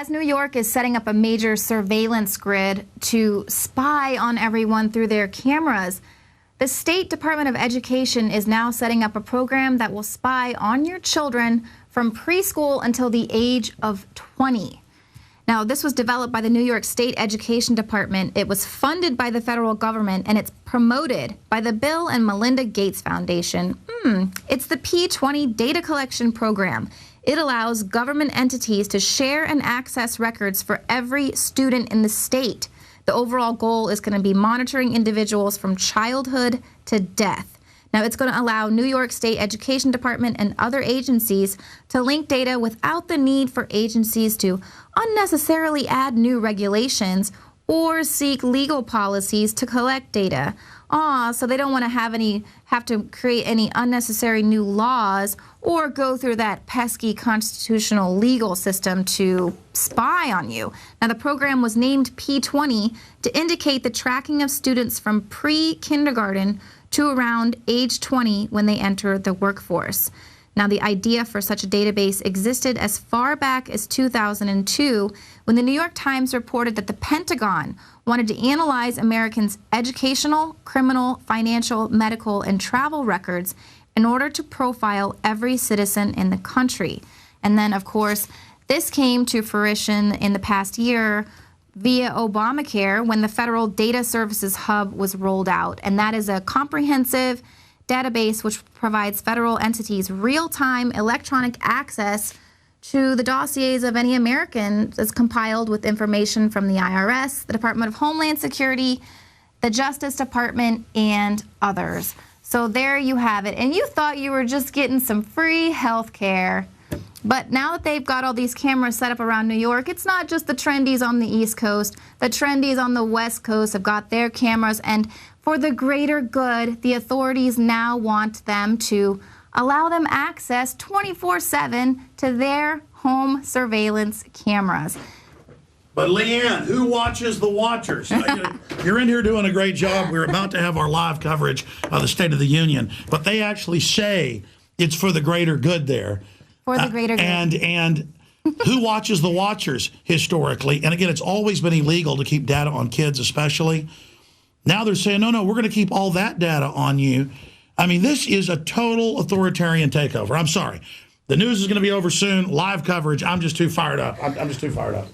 as New York is setting up a major surveillance grid to spy on everyone through their cameras, the State Department of Education is now setting up a program that will spy on your children from preschool until the age of 20. Now, this was developed by the New York State Education Department. It was funded by the federal government, and it's promoted by the Bill and Melinda Gates Foundation. It's the P20 Data Collection Program. It allows government entities to share and access records for every student in the state. The overall goal is going to be monitoring individuals from childhood to death. Now, it's going to allow New York State Education Department and other agencies to link data without the need for agencies to unnecessarily add new regulations or seek legal policies to collect data. So they don't want to have to create any unnecessary new laws or go through that pesky constitutional legal system to spy on you. Now, the program was named P20 to indicate the tracking of students from pre-kindergarten to around age 20 when they enter the workforce. Now, the idea for such a database existed as far back as 2002 when the New York Times reported that the Pentagon wanted to analyze Americans' educational, criminal, financial, medical, and travel records in order to profile every citizen in the country. And then, of course, this came to fruition in the past year via Obamacare when the Federal Data Services Hub was rolled out. And that is a comprehensive database which provides federal entities real-time electronic access to the dossiers of any American that's compiled with information from the IRS, the Department of Homeland Security, the Justice Department, and others. So there you have it. And you thought you were just getting some free health care. But now that they've got all these cameras set up around New York, it's not just the trendies on the East Coast. The trendies on the West Coast have got their cameras. And for the greater good, the authorities now want them to allow them access 24/7 to their home surveillance cameras. But Leanne, who watches the watchers? You're in here doing a great job. We're about to have our live coverage of the State of the Union. But they actually say it's for the greater good there. For the greater good. And who watches the watchers historically? And again, it's always been illegal to keep data on kids especially. Now they're saying, no, we're going to keep all that data on you. I mean, this is a total authoritarian takeover. I'm sorry. The news is going to be over soon. Live coverage. I'm just too fired up. I'm just too fired up.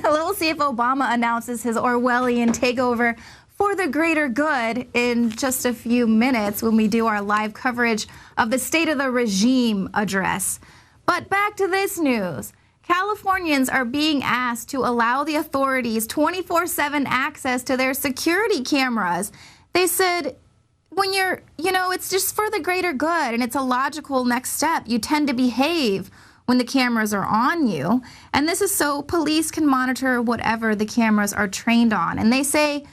We'll see if Obama announces his Orwellian takeover for the greater good in just a few minutes when we do our live coverage of the State of the Regime address. But back to this news. Californians are being asked to allow the authorities 24/7 access to their security cameras. They said, when it's just for the greater good and it's a logical next step. You tend to behave when the cameras are on you. And this is so police can monitor whatever the cameras are trained on. And they say,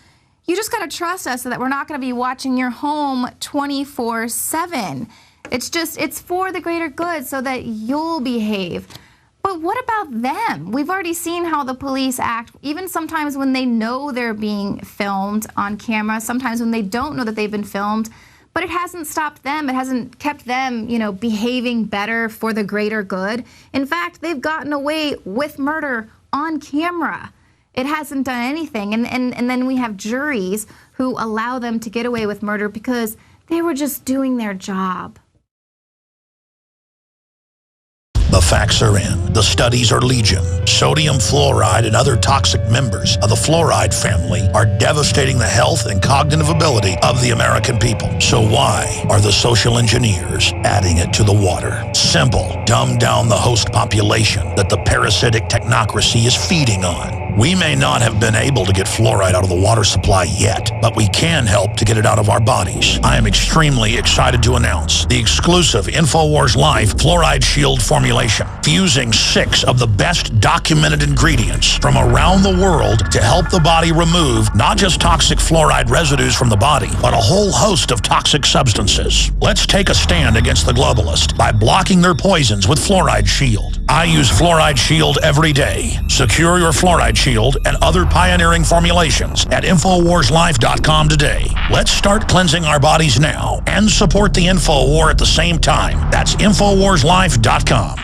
you just got to trust us so that we're not going to be watching your home 24/7. It's for the greater good so that you'll behave. But what about them? We've already seen how the police act, even sometimes when they know they're being filmed on camera, sometimes when they don't know that they've been filmed, but it hasn't stopped them. It hasn't kept them, behaving better for the greater good. In fact, they've gotten away with murder on camera. It hasn't done anything. And then we have juries who allow them to get away with murder because they were just doing their job. The facts are in. The studies are legion. Sodium fluoride and other toxic members of the fluoride family are devastating the health and cognitive ability of the American people. So why are the social engineers adding it to the water? Simple. Dumb down the host population that the parasitic technocracy is feeding on. We may not have been able to get fluoride out of the water supply yet, but we can help to get it out of our bodies. I am extremely excited to announce the exclusive InfoWars Life Fluoride Shield formulation, fusing 6 of the best documented ingredients from around the world to help the body remove not just toxic fluoride residues from the body, but a whole host of toxic substances. Let's take a stand against the globalists by blocking their poisons with Fluoride Shield. I use Fluoride Shield every day. Secure your Fluoride Shield and other pioneering formulations at InfoWarsLife.com today. Let's start cleansing our bodies now and support the InfoWar at the same time. That's InfoWarsLife.com.